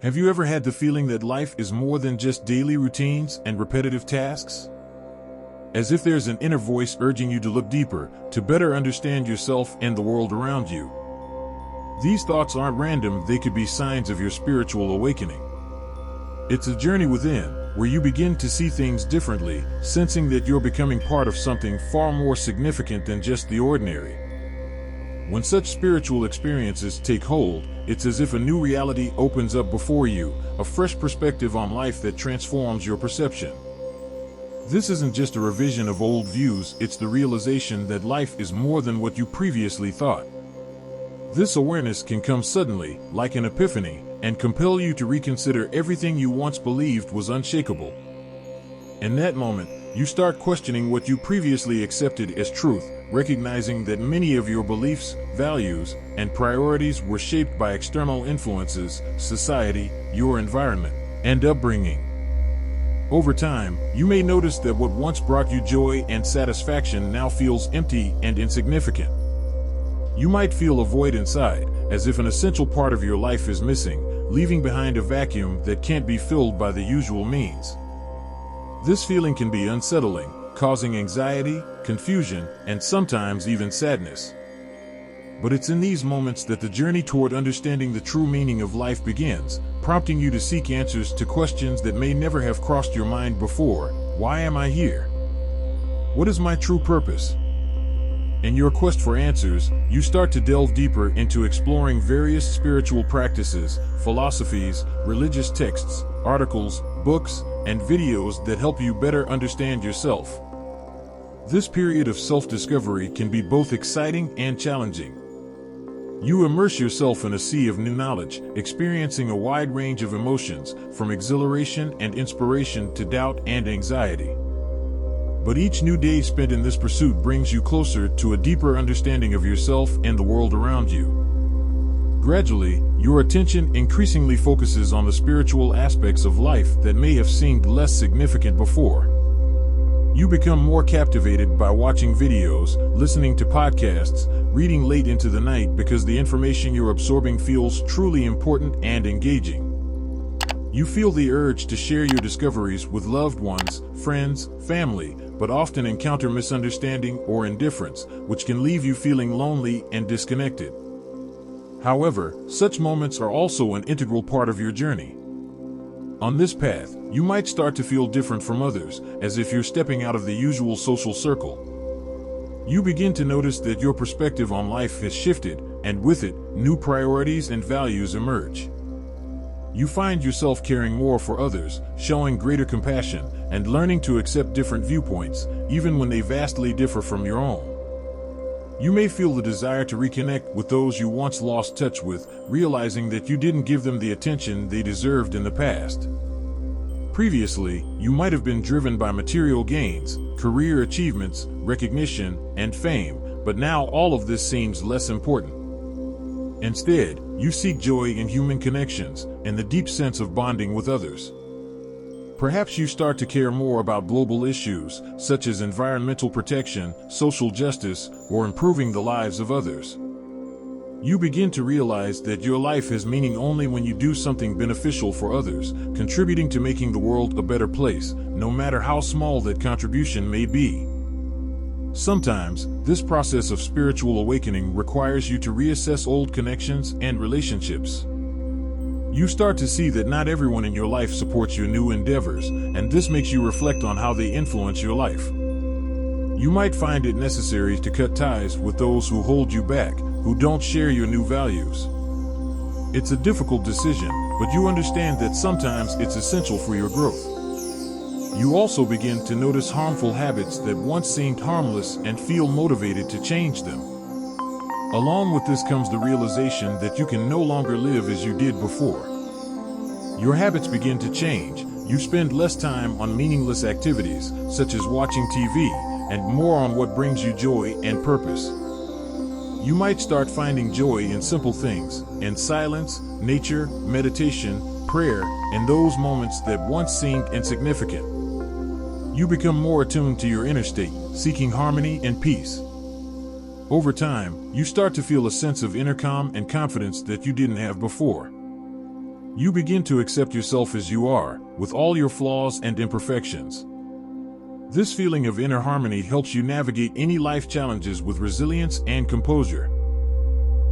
Have you ever had the feeling that life is more than just daily routines and repetitive tasks? As if there's an inner voice urging you to look deeper, to better understand yourself and the world around you. These thoughts aren't random, they could be signs of your spiritual awakening. It's a journey within, where you begin to see things differently, sensing that you're becoming part of something far more significant than just the ordinary. When such spiritual experiences take hold, it's as if a new reality opens up before you, a fresh perspective on life that transforms your perception. This isn't just a revision of old views, it's the realization that life is more than what you previously thought. This awareness can come suddenly, like an epiphany, and compel you to reconsider everything you once believed was unshakable. In that moment, you start questioning what you previously accepted as truth, recognizing that many of your beliefs, values, and priorities were shaped by external influences, society, your environment, and upbringing. Over time, you may notice that what once brought you joy and satisfaction now feels empty and insignificant. You might feel a void inside, as if an essential part of your life is missing, leaving behind a vacuum that can't be filled by the usual means. This feeling can be unsettling, causing anxiety, confusion, and sometimes even sadness. But it's in these moments that the journey toward understanding the true meaning of life begins, prompting you to seek answers to questions that may never have crossed your mind before. Why am I here? What is my true purpose? In your quest for answers, you start to delve deeper into exploring various spiritual practices, philosophies, religious texts, articles, books, and videos that help you better understand yourself. This period of self-discovery can be both exciting and challenging. You immerse yourself in a sea of new knowledge, experiencing a wide range of emotions, from exhilaration and inspiration to doubt and anxiety. But each new day spent in this pursuit brings you closer to a deeper understanding of yourself and the world around you. Gradually, your attention increasingly focuses on the spiritual aspects of life that may have seemed less significant before. You become more captivated by watching videos, listening to podcasts, reading late into the night because the information you're absorbing feels truly important and engaging. You feel the urge to share your discoveries with loved ones, friends, family, but often encounter misunderstanding or indifference, which can leave you feeling lonely and disconnected. However, such moments are also an integral part of your journey. On this path, you might start to feel different from others, as if you're stepping out of the usual social circle. You begin to notice that your perspective on life has shifted, and with it, new priorities and values emerge. You find yourself caring more for others, showing greater compassion, and learning to accept different viewpoints, even when they vastly differ from your own. You may feel the desire to reconnect with those you once lost touch with, realizing that you didn't give them the attention they deserved in the past. Previously, you might have been driven by material gains, career achievements, recognition, and fame, but now all of this seems less important. Instead, you seek joy in human connections and the deep sense of bonding with others. Perhaps you start to care more about global issues, such as environmental protection, social justice, or improving the lives of others. You begin to realize that your life has meaning only when you do something beneficial for others, contributing to making the world a better place, no matter how small that contribution may be. Sometimes, this process of spiritual awakening requires you to reassess old connections and relationships. You start to see that not everyone in your life supports your new endeavors, and this makes you reflect on how they influence your life. You might find it necessary to cut ties with those who hold you back, who don't share your new values. It's a difficult decision, but you understand that sometimes it's essential for your growth. You also begin to notice harmful habits that once seemed harmless and feel motivated to change them. Along with this comes the realization that you can no longer live as you did before. Your habits begin to change. You spend less time on meaningless activities, such as watching TV, and more on what brings you joy and purpose. You might start finding joy in simple things, in silence, nature, meditation, prayer, and those moments that once seemed insignificant. You become more attuned to your inner state, seeking harmony and peace. Over time, you start to feel a sense of inner calm and confidence that you didn't have before. You begin to accept yourself as you are, with all your flaws and imperfections. This feeling of inner harmony helps you navigate any life challenges with resilience and composure.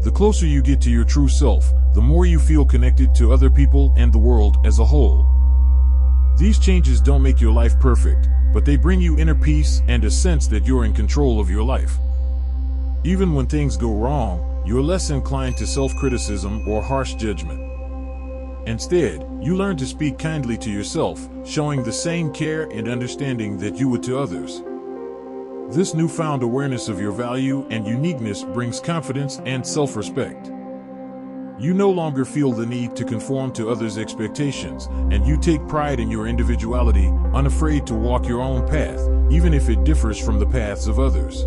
The closer you get to your true self, the more you feel connected to other people and the world as a whole. These changes don't make your life perfect, but they bring you inner peace and a sense that you're in control of your life. Even when things go wrong, you're less inclined to self-criticism or harsh judgment. Instead, you learn to speak kindly to yourself, showing the same care and understanding that you would to others. This newfound awareness of your value and uniqueness brings confidence and self-respect. You no longer feel the need to conform to others' expectations, and you take pride in your individuality, unafraid to walk your own path, even if it differs from the paths of others.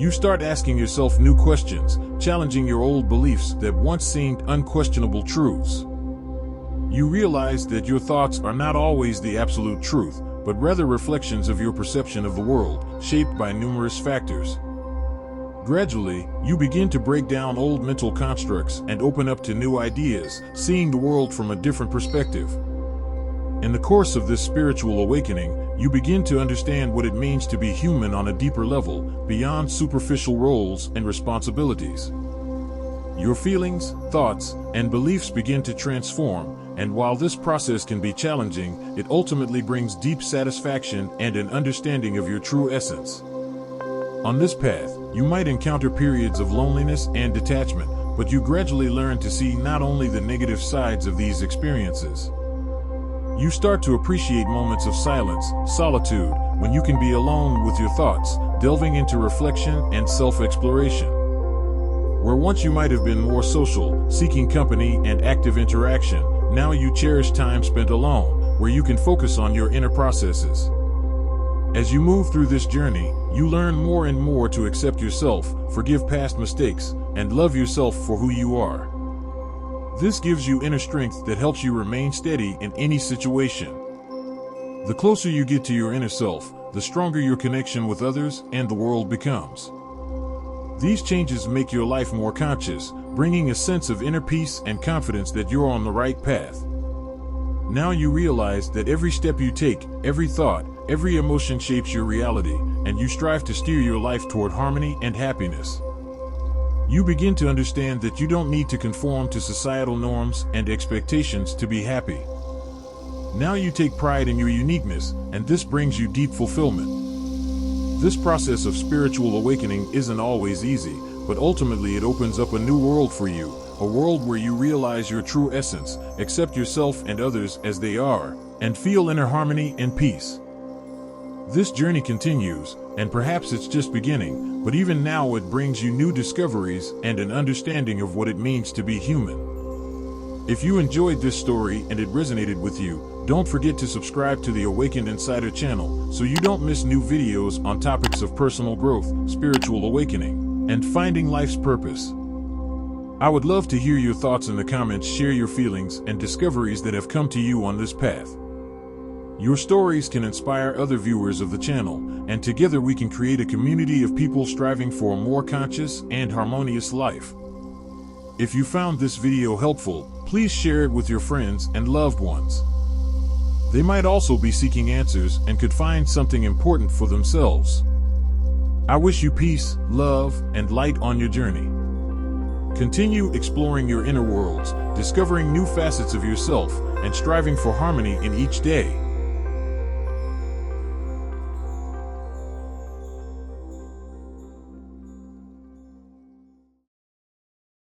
You start asking yourself new questions, challenging your old beliefs that once seemed unquestionable truths. You realize that your thoughts are not always the absolute truth, but rather reflections of your perception of the world, shaped by numerous factors. Gradually, you begin to break down old mental constructs and open up to new ideas, seeing the world from a different perspective. In the course of this spiritual awakening, you begin to understand what it means to be human on a deeper level, beyond superficial roles and responsibilities. Your feelings, thoughts, and beliefs begin to transform, and while this process can be challenging, it ultimately brings deep satisfaction and an understanding of your true essence. On this path, you might encounter periods of loneliness and detachment, but you gradually learn to see not only the negative sides of these experiences. You start to appreciate moments of silence, solitude, when you can be alone with your thoughts, delving into reflection and self-exploration. Where once you might have been more social, seeking company and active interaction, now you cherish time spent alone, where you can focus on your inner processes. As you move through this journey, you learn more and more to accept yourself, forgive past mistakes, and love yourself for who you are. This gives you inner strength that helps you remain steady in any situation. The closer you get to your inner self, the stronger your connection with others and the world becomes. These changes make your life more conscious, bringing a sense of inner peace and confidence that you're on the right path. Now you realize that every step you take, every thought, every emotion shapes your reality, and you strive to steer your life toward harmony and happiness. You begin to understand that you don't need to conform to societal norms and expectations to be happy. Now you take pride in your uniqueness, and this brings you deep fulfillment. This process of spiritual awakening isn't always easy, but ultimately it opens up a new world for you, a world where you realize your true essence, accept yourself and others as they are, and feel inner harmony and peace. This journey continues, and perhaps it's just beginning, but even now it brings you new discoveries and an understanding of what it means to be human. If you enjoyed this story and it resonated with you, don't forget to subscribe to the Awakened Insider channel so you don't miss new videos on topics of personal growth, spiritual awakening, and finding life's purpose. I would love to hear your thoughts in the comments. Share your feelings and discoveries that have come to you on this path. Your stories can inspire other viewers of the channel, and together we can create a community of people striving for a more conscious and harmonious life. If you found this video helpful, please share it with your friends and loved ones. They might also be seeking answers and could find something important for themselves. I wish you peace, love, and light on your journey. Continue exploring your inner worlds, discovering new facets of yourself, and striving for harmony in each day.